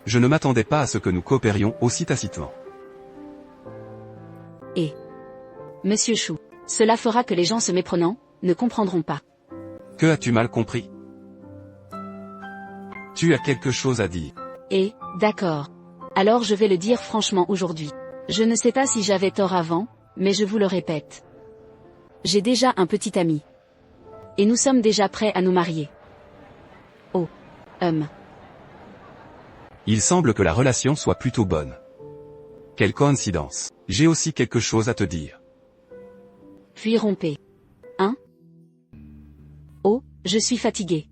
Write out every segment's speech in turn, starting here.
Je ne m'attendais pas à ce que nous coopérions aussi tacitement. Et Monsieur Chou, cela fera que les gens se méprenant, ne comprendront pas. Que as-tu mal compris? Tu as quelque chose à dire. Et, d'accord. Alors je vais le dire franchement aujourd'hui. Je ne sais pas si j'avais tort avant, mais je vous le répète. J'ai déjà un petit ami. Et nous sommes déjà prêts à nous marier. Oh. Il semble que la relation soit plutôt bonne. Quelle coïncidence. J'ai aussi quelque chose à te dire. Puis rompez. Hein? Oh, je suis fatigué.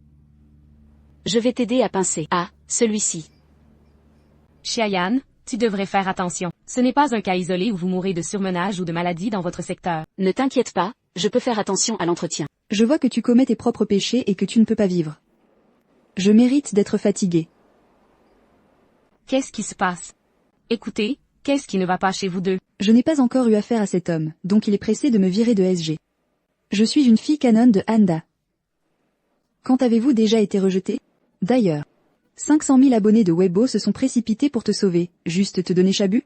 Je vais t'aider à pincer. Ah, celui-ci. Xiayan, tu devrais faire attention. Ce n'est pas un cas isolé où vous mourrez de surmenage ou de maladie dans votre secteur. Ne t'inquiète pas, je peux faire attention à l'entretien. Je vois que tu commets tes propres péchés et que tu ne peux pas vivre. Je mérite d'être fatigué. Qu'est-ce qui se passe? Écoutez, qu'est-ce qui ne va pas chez vous deux? Je n'ai pas encore eu affaire à cet homme, donc il est pressé de me virer de SG. Je suis une fille canon de Handa. Quand avez-vous déjà été rejeté? D'ailleurs, 500 000 abonnés de Weibo se sont précipités pour te sauver, juste te donner Chabu?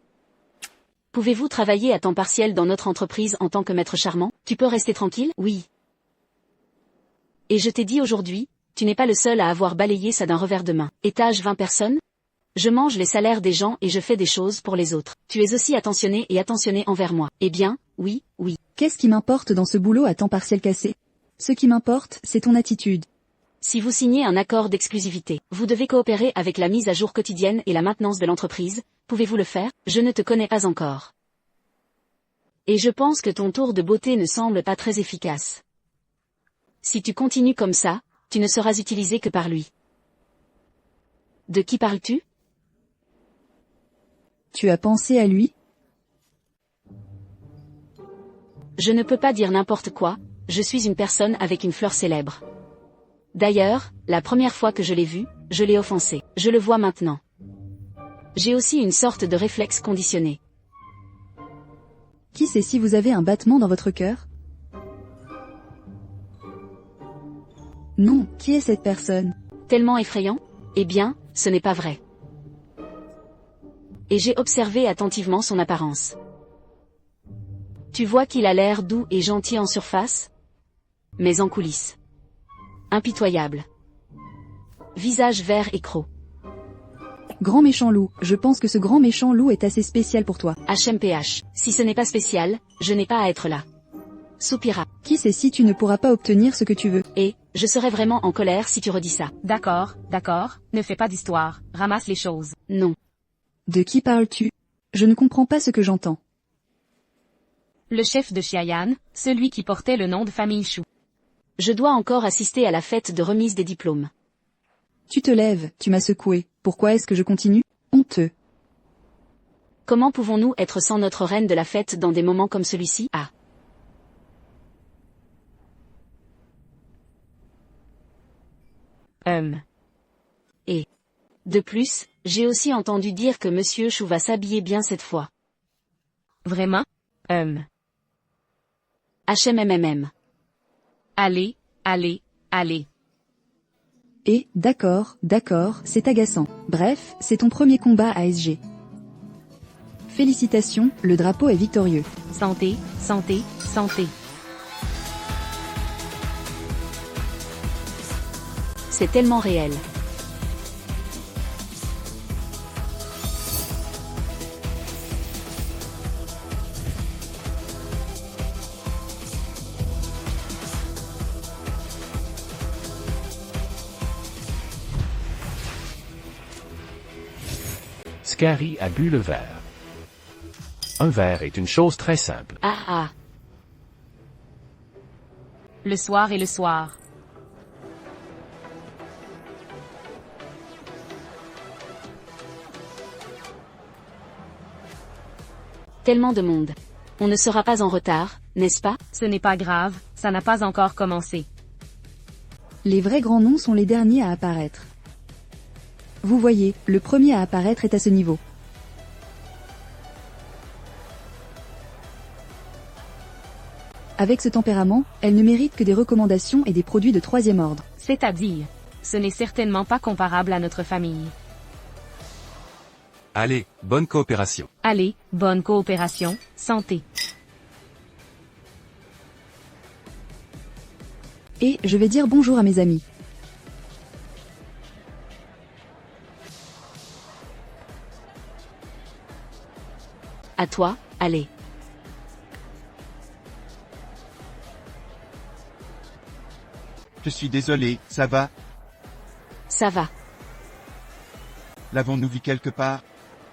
Pouvez-vous travailler à temps partiel dans notre entreprise en tant que maître charmant? Tu peux rester tranquille? Oui. Et je t'ai dit aujourd'hui, tu n'es pas le seul à avoir balayé ça d'un revers de main. Étage 20 personnes? Je mange les salaires des gens et je fais des choses pour les autres. Tu es aussi attentionné et attentionné envers moi. Eh bien, oui. Qu'est-ce qui m'importe dans ce boulot à temps partiel cassé? Ce qui m'importe, c'est ton attitude. Si vous signez un accord d'exclusivité, vous devez coopérer avec la mise à jour quotidienne et la maintenance de l'entreprise. Pouvez-vous le faire? Je ne te connais pas encore. Et je pense que ton tour de beauté ne semble pas très efficace. Si tu continues comme ça, tu ne seras utilisé que par lui. De qui parles-tu? Tu as pensé à lui? Je ne peux pas dire n'importe quoi, je suis une personne avec une fleur célèbre. D'ailleurs, la première fois que je l'ai vu, je l'ai offensé. Je le vois maintenant. J'ai aussi une sorte de réflexe conditionné. Qui sait si vous avez un battement dans votre cœur? Non, qui est cette personne? Tellement effrayant? Eh bien, ce n'est pas vrai. Et j'ai observé attentivement son apparence. Tu vois qu'il a l'air doux et gentil en surface? Mais en coulisses. Impitoyable. Visage vert et croc. Grand méchant loup, je pense que ce grand méchant loup est assez spécial pour toi. HMPH. Si ce n'est pas spécial, je n'ai pas à être là. Soupira. Qui sait si tu ne pourras pas obtenir ce que tu veux? Et, je serais vraiment en colère si tu redis ça. D'accord, ne fais pas d'histoire, ramasse les choses. Non. De qui parles-tu? Je ne comprends pas ce que j'entends. Le chef de Xiayan, celui qui portait le nom de famille Chou. Je dois encore assister à la fête de remise des diplômes. Tu te lèves, tu m'as secoué, pourquoi est-ce que je continue? Honteux. Comment pouvons-nous être sans notre reine de la fête dans des moments comme celui-ci? Ah. Et, de plus, j'ai aussi entendu dire que Monsieur Chou va s'habiller bien cette fois. Vraiment? HMMM. Allez. Et, d'accord, c'est agaçant. Bref, c'est ton premier combat à SG. Félicitations, le drapeau est victorieux. Santé. C'est tellement réel. Scary a bu le verre. Un verre est une chose très simple. Ah. Le soir et le soir. Tellement de monde. On ne sera pas en retard, n'est-ce pas? Ce n'est pas grave, ça n'a pas encore commencé. Les vrais grands noms sont les derniers à apparaître. Vous voyez, le premier à apparaître est à ce niveau. Avec ce tempérament, elle ne mérite que des recommandations et des produits de troisième ordre. C'est-à-dire, ce n'est certainement pas comparable à notre famille. Allez, bonne coopération. Allez, bonne coopération, santé. Et je vais dire bonjour à mes amis. À toi, allez. Je suis désolé, ça va? Ça va. L'avons-nous vu quelque part?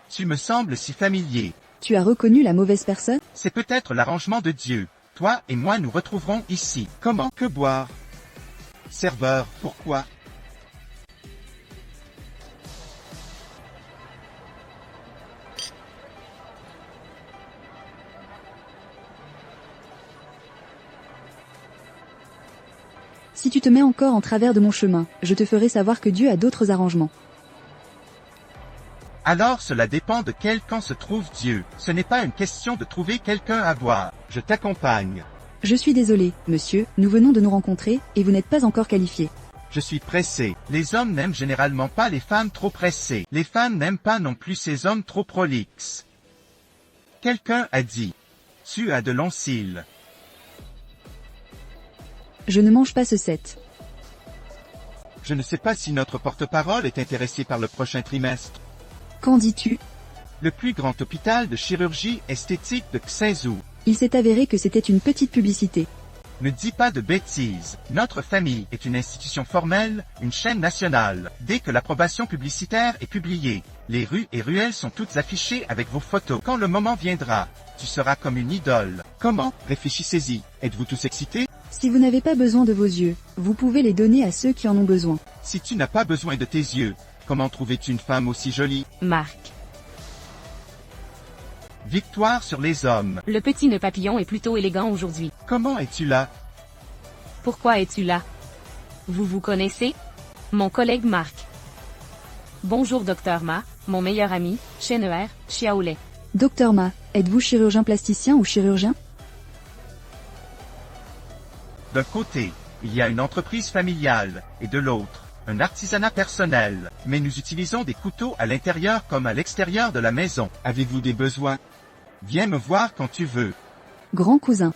Tu me sembles si familier. Tu as reconnu la mauvaise personne? C'est peut-être l'arrangement de Dieu. Toi et moi nous retrouverons ici. Comment? Que boire? Serveur, pourquoi? Si tu te mets encore en travers de mon chemin, je te ferai savoir que Dieu a d'autres arrangements. Alors cela dépend de quel camp se trouve Dieu. Ce n'est pas une question de trouver quelqu'un à boire. Je t'accompagne. Je suis désolé, monsieur, nous venons de nous rencontrer, et vous n'êtes pas encore qualifié. Je suis pressé. Les hommes n'aiment généralement pas les femmes trop pressées. Les femmes n'aiment pas non plus ces hommes trop prolixes. Quelqu'un a dit. Tu as de longs cils. Je ne mange pas ce set. Je ne sais pas si notre porte-parole est intéressé par le prochain trimestre. Qu'en dis-tu? Le plus grand hôpital de chirurgie esthétique de Xinzhou. Il s'est avéré que c'était une petite publicité. Ne dis pas de bêtises. Notre famille est une institution formelle, une chaîne nationale. Dès que l'approbation publicitaire est publiée, les rues et ruelles sont toutes affichées avec vos photos. Quand le moment viendra, tu seras comme une idole. Comment? Réfléchissez-y. Êtes-vous tous excités? Si vous n'avez pas besoin de vos yeux, vous pouvez les donner à ceux qui en ont besoin. Si tu n'as pas besoin de tes yeux, comment trouver-tu une femme aussi jolie? Marc. Victoire sur les hommes. Le petit nœud papillon est plutôt élégant aujourd'hui. Comment es-tu là? Pourquoi es-tu là? Vous vous connaissez? Mon collègue Marc. Bonjour Dr Ma, mon meilleur ami, Shenheur, Xiaolei. Docteur Ma, êtes-vous chirurgien plasticien ou chirurgien? D'un côté, il y a une entreprise familiale, et de l'autre, un artisanat personnel. Mais nous utilisons des couteaux à l'intérieur comme à l'extérieur de la maison. Avez-vous des besoins? Viens me voir quand tu veux. Grand cousin.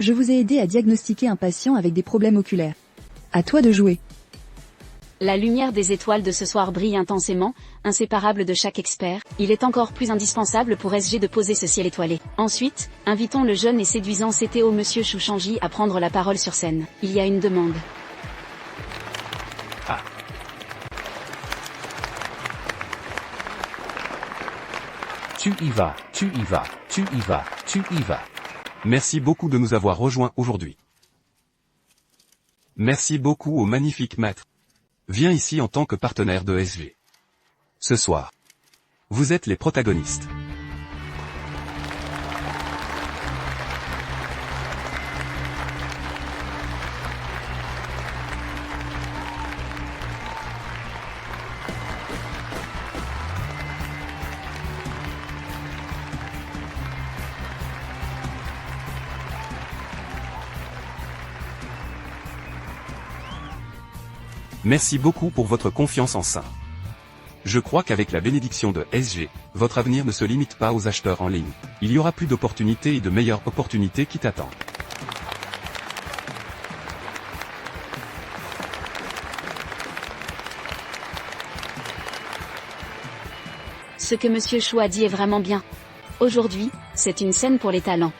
Je vous ai aidé à diagnostiquer un patient avec des problèmes oculaires. À toi de jouer. La lumière des étoiles de ce soir brille intensément, inséparable de chaque expert. Il est encore plus indispensable pour SG de poser ce ciel étoilé. Ensuite, invitons le jeune et séduisant CTO Monsieur Shu Shangji à prendre la parole sur scène. Il y a une demande. Ah. Tu y vas, tu y vas, tu y vas, tu y vas. Merci beaucoup de nous avoir rejoints aujourd'hui. Merci beaucoup au magnifique maître. Viens ici en tant que partenaire de SG. Ce soir, vous êtes les protagonistes. Merci beaucoup pour votre confiance en ça. Je crois qu'avec la bénédiction de SG, votre avenir ne se limite pas aux acheteurs en ligne. Il y aura plus d'opportunités et de meilleures opportunités qui t'attendent. Ce que Monsieur Chou a dit est vraiment bien. Aujourd'hui, c'est une scène pour les talents.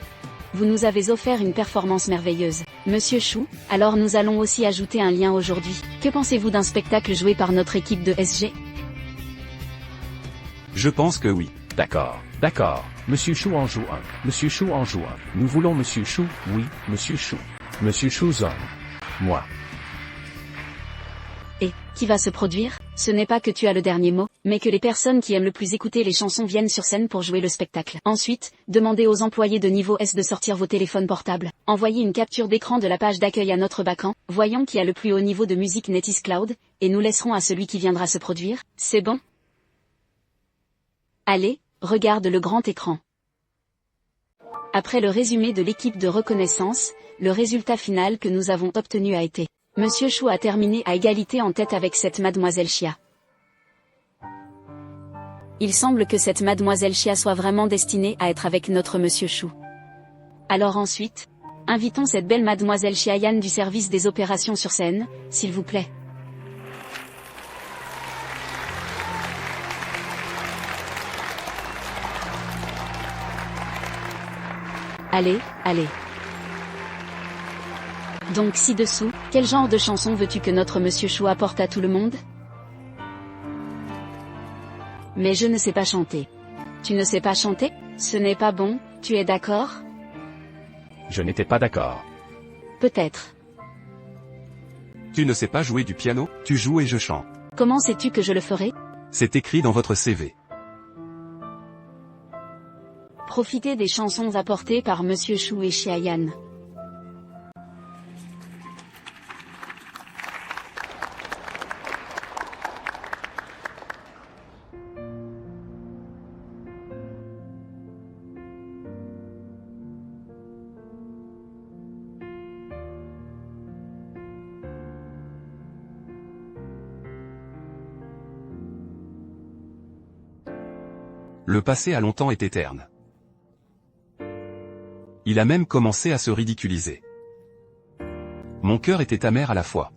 Vous nous avez offert une performance merveilleuse. Monsieur Chou, alors nous allons aussi ajouter un lien aujourd'hui. Que pensez-vous d'un spectacle joué par notre équipe de SG? Je pense que oui. D'accord, d'accord. Monsieur Chou en joue un. Monsieur Chou en joue un. Nous voulons Monsieur Chou, oui, Monsieur Chou. Monsieur Chou zone. Moi. Et, qui va se produire? Ce n'est pas que tu as le dernier mot, mais que les personnes qui aiment le plus écouter les chansons viennent sur scène pour jouer le spectacle. Ensuite, demandez aux employés de niveau S de sortir vos téléphones portables. Envoyez une capture d'écran de la page d'accueil à notre backend, voyons qui a le plus haut niveau de musique Netis Cloud, et nous laisserons à celui qui viendra se produire. C'est bon? Allez, regarde le grand écran. Après le résumé de l'équipe de reconnaissance, le résultat final que nous avons obtenu a été: Monsieur Chou a terminé à égalité en tête avec cette Mademoiselle Chia. Il semble que cette mademoiselle Chia soit vraiment destinée à être avec notre monsieur Chou. Alors ensuite, invitons cette belle mademoiselle Xiayan du service des opérations sur scène, s'il vous plaît. Allez, allez. Donc ci-dessous, quel genre de chanson veux-tu que notre monsieur Chou apporte à tout le monde? Mais je ne sais pas chanter. Tu ne sais pas chanter? Ce n'est pas bon, tu es d'accord? Je n'étais pas d'accord. Peut-être. Tu ne sais pas jouer du piano, tu joues et je chante. Comment sais-tu que je le ferai? C'est écrit dans votre CV. Profitez des chansons apportées par monsieur Chou et Xiayan. Le passé a longtemps été terne. Il a même commencé à se ridiculiser. Mon cœur était amer à la fois.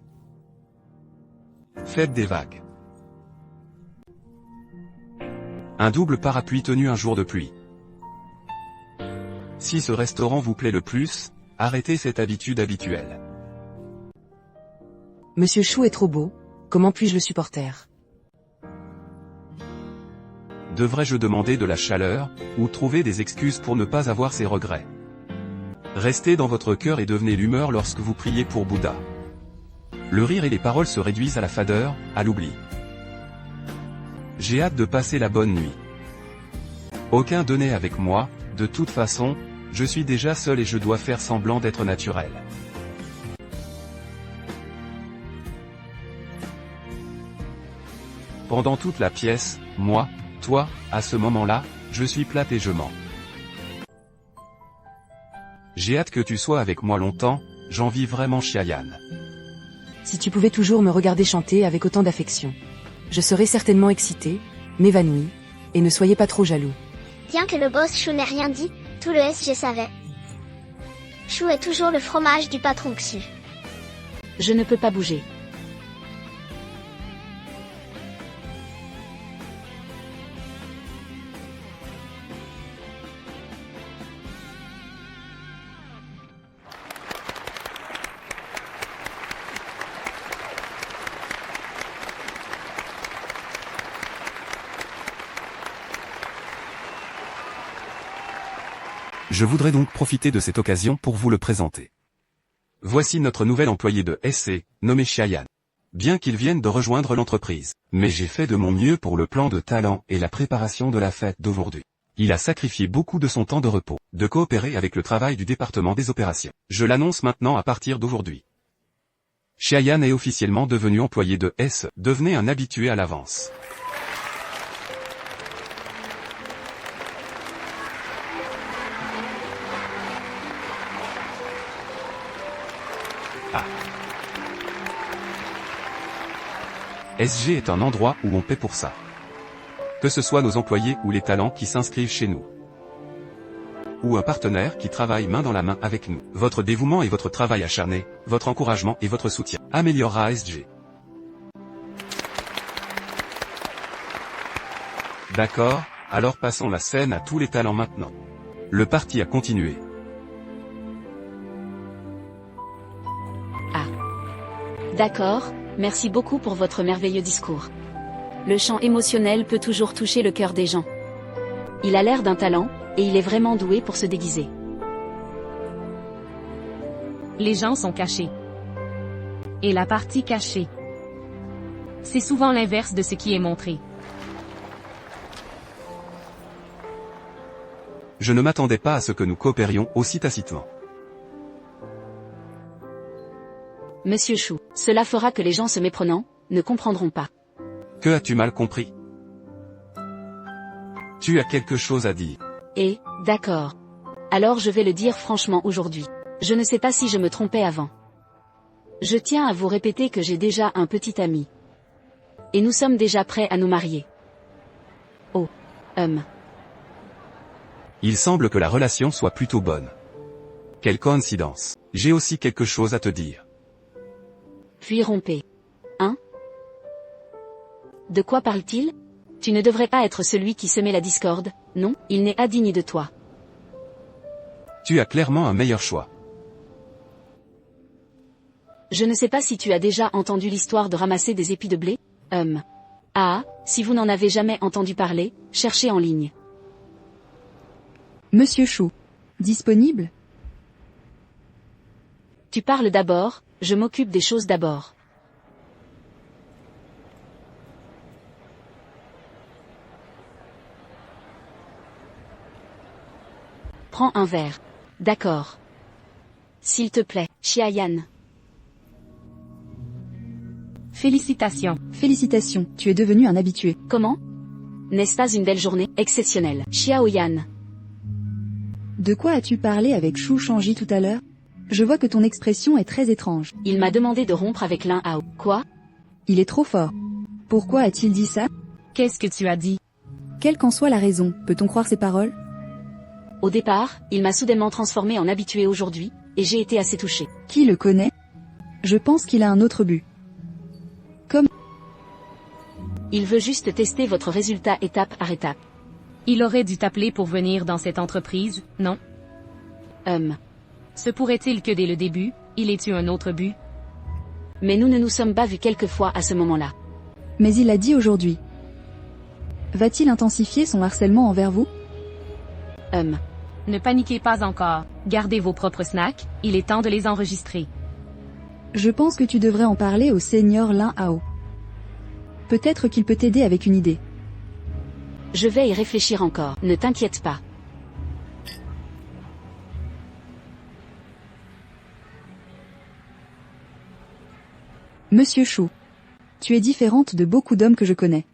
Faites des vagues. Un double parapluie tenu un jour de pluie. Si ce restaurant vous plaît le plus, arrêtez cette habitude habituelle. Monsieur Chou est trop beau, comment puis-je le supporter? Devrais-je demander de la chaleur, ou trouver des excuses pour ne pas avoir ces regrets? Restez dans votre cœur et devenez l'humeur lorsque vous priez pour Bouddha. Le rire et les paroles se réduisent à la fadeur, à l'oubli. J'ai hâte de passer la bonne nuit. Aucun dîner avec moi, de toute façon, je suis déjà seul et je dois faire semblant d'être naturel. Pendant toute la pièce, moi, toi, à ce moment-là, je suis plate et je mens. J'ai hâte que tu sois avec moi longtemps, j'envie vraiment Xiayan. Si tu pouvais toujours me regarder chanter avec autant d'affection. Je serais certainement excité, m'évanouie, et ne soyez pas trop jaloux. Bien que le boss Chou n'ait rien dit, tout le SG savait. Chou est toujours le fromage du patron Xu. Je ne peux pas bouger. Je voudrais donc profiter de cette occasion pour vous le présenter. Voici notre nouvel employé de SC, nommé Xiayan. Bien qu'il vienne de rejoindre l'entreprise, mais j'ai fait de mon mieux pour le plan de talent et la préparation de la fête d'aujourd'hui. Il a sacrifié beaucoup de son temps de repos, de coopérer avec le travail du département des opérations. Je l'annonce maintenant à partir d'aujourd'hui. Xiayan est officiellement devenu employé de SC, devenez un habitué à l'avance. SG est un endroit où on paie pour ça. Que ce soit nos employés ou les talents qui s'inscrivent chez nous. Ou un partenaire qui travaille main dans la main avec nous. Votre dévouement et votre travail acharné, votre encouragement et votre soutien améliorera SG. D'accord, alors passons la scène à tous les talents maintenant. Le parti a continué. D'accord, merci beaucoup pour votre merveilleux discours. Le chant émotionnel peut toujours toucher le cœur des gens. Il a l'air d'un talent, et il est vraiment doué pour se déguiser. Les gens sont cachés. Et la partie cachée. C'est souvent l'inverse de ce qui est montré. Je ne m'attendais pas à ce que nous coopérions aussi tacitement. Monsieur Chou, cela fera que les gens se méprenant, ne comprendront pas. Que as-tu mal compris? Tu as quelque chose à dire. Et, d'accord. Alors je vais le dire franchement aujourd'hui. Je ne sais pas si je me trompais avant. Je tiens à vous répéter que j'ai déjà un petit ami. Et nous sommes déjà prêts à nous marier. Oh. Il semble que la relation soit plutôt bonne. Quelle coïncidence. J'ai aussi quelque chose à te dire. Puis rompez. Hein? De quoi parle-t-il? Tu ne devrais pas être celui qui semait la discorde, non? Il n'est indigne de toi. Tu as clairement un meilleur choix. Je ne sais pas si tu as déjà entendu l'histoire de ramasser des épis de blé? Ah, si vous n'en avez jamais entendu parler, cherchez en ligne. Monsieur Chou. Disponible? Tu parles d'abord, je m'occupe des choses d'abord. Prends un verre. D'accord. S'il te plaît, Xiaoyan. Félicitations. Félicitations, tu es devenu un habitué. Comment? N'est-ce pas une belle journée, exceptionnelle, Xiaoyan? De quoi as-tu parlé avec Chou Shangji tout à l'heure? Je vois que ton expression est très étrange. Il m'a demandé de rompre avec Lin Hao. Quoi? Il est trop fort. Pourquoi a-t-il dit ça? Qu'est-ce que tu as dit? Quelle qu'en soit la raison, peut-on croire ses paroles? Au départ, il m'a soudainement transformé en habitué aujourd'hui, et j'ai été assez touché. Qui le connaît? Je pense qu'il a un autre but. Il veut juste tester votre résultat étape par étape. Il aurait dû t'appeler pour venir dans cette entreprise, non? Se pourrait-il que dès le début, il ait eu un autre but? Mais nous ne nous sommes pas vus quelquefois à ce moment-là. Mais il l'a dit aujourd'hui. Va-t-il intensifier son harcèlement envers vous? Ne paniquez pas encore. Gardez vos propres snacks, il est temps de les enregistrer. Je pense que tu devrais en parler au seigneur Lin Hao. Peut-être qu'il peut t'aider avec une idée. Je vais y réfléchir encore, ne t'inquiète pas. Monsieur Chou. Tu es différente de beaucoup d'hommes que je connais.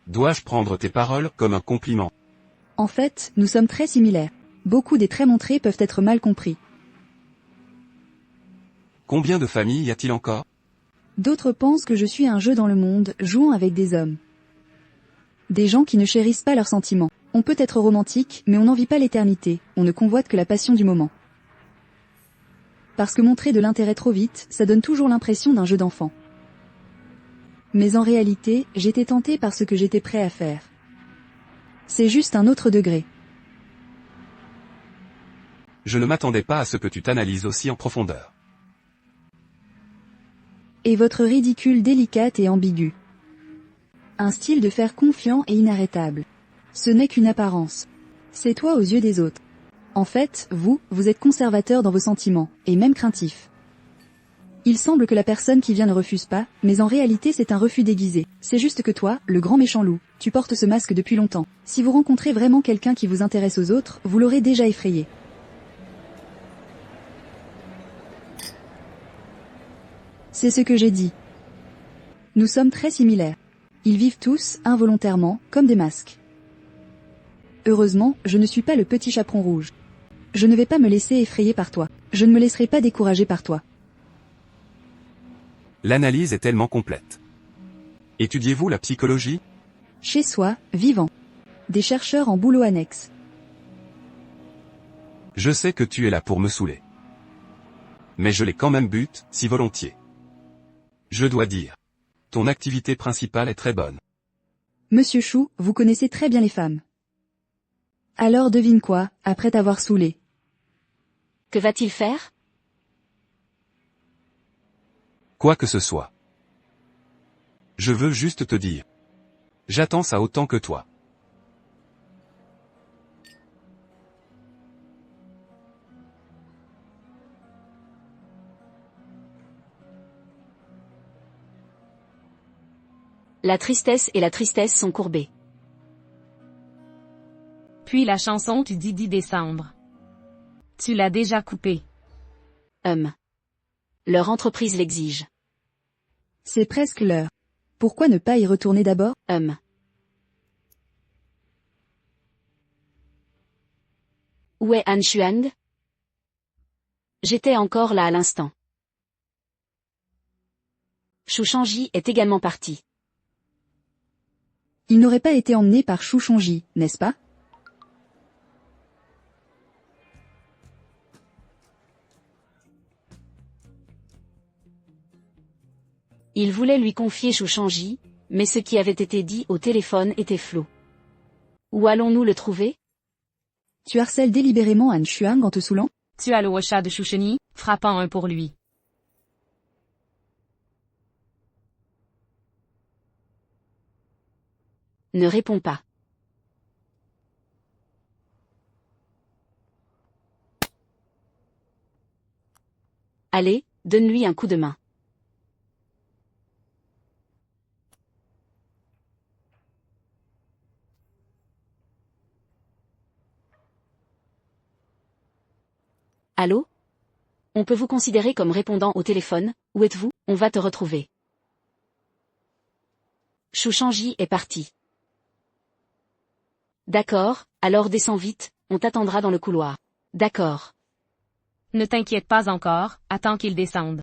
Dois-je prendre tes paroles comme un compliment? En fait, nous sommes très similaires. Beaucoup des traits montrés peuvent être mal compris. Combien de familles y a-t-il encore? D'autres pensent que je suis un jeu dans le monde, jouant avec des hommes. Des gens qui ne chérissent pas leurs sentiments. On peut être romantique, mais on n'en vit pas l'éternité, on ne convoite que la passion du moment. Parce que montrer de l'intérêt trop vite, ça donne toujours l'impression d'un jeu d'enfant. Mais en réalité, j'étais tenté par ce que j'étais prêt à faire. C'est juste un autre degré. Je ne m'attendais pas à ce que tu t'analyses aussi en profondeur. Et votre ridicule délicate et ambigu. Un style de faire confiant et inarrêtable. Ce n'est qu'une apparence. C'est toi aux yeux des autres. En fait, vous êtes conservateur dans vos sentiments, et même craintif. Il semble que la personne qui vient ne refuse pas, mais en réalité c'est un refus déguisé. C'est juste que toi, le grand méchant loup, tu portes ce masque depuis longtemps. Si vous rencontrez vraiment quelqu'un qui vous intéresse aux autres, vous l'aurez déjà effrayé. C'est ce que j'ai dit. Nous sommes très similaires. Ils vivent tous, involontairement, comme des masques. Heureusement, je ne suis pas le petit chaperon rouge. Je ne vais pas me laisser effrayer par toi. Je ne me laisserai pas décourager par toi. L'analyse est tellement complète. Étudiez-vous la psychologie? Chez soi, vivant. Des chercheurs en boulot annexe. Je sais que tu es là pour me saouler. Mais je l'ai quand même bute, si volontiers. Je dois dire. Ton activité principale est très bonne. Monsieur Chou, vous connaissez très bien les femmes. Alors devine quoi, après t'avoir saoulé? Que va-t-il faire? Quoi que ce soit. Je veux juste te dire. J'attends ça autant que toi. La tristesse et la tristesse sont courbées. Puis la chanson du 10 décembre. Tu l'as déjà coupée. Leur entreprise l'exige. C'est presque l'heure. Pourquoi ne pas y retourner d'abord? Où est Han Xuang? J'étais encore là à l'instant. Chou Shangji est également parti. Il n'aurait pas été emmené par Shu Shangji, n'est-ce pas? Il voulait lui confier Shu Shangji, mais ce qui avait été dit au téléphone était flou. Où allons-nous le trouver? Tu harcèles délibérément Han Shuang en te saoulant? Tu as le Washa de Shusheni, frappant un pour lui. Ne réponds pas. Allez, donne-lui un coup de main. Allô? On peut vous considérer comme répondant au téléphone, où êtes-vous? On va te retrouver. Shu Shangji est parti. D'accord, alors descends vite, on t'attendra dans le couloir. D'accord. Ne t'inquiète pas encore, attends qu'il descende.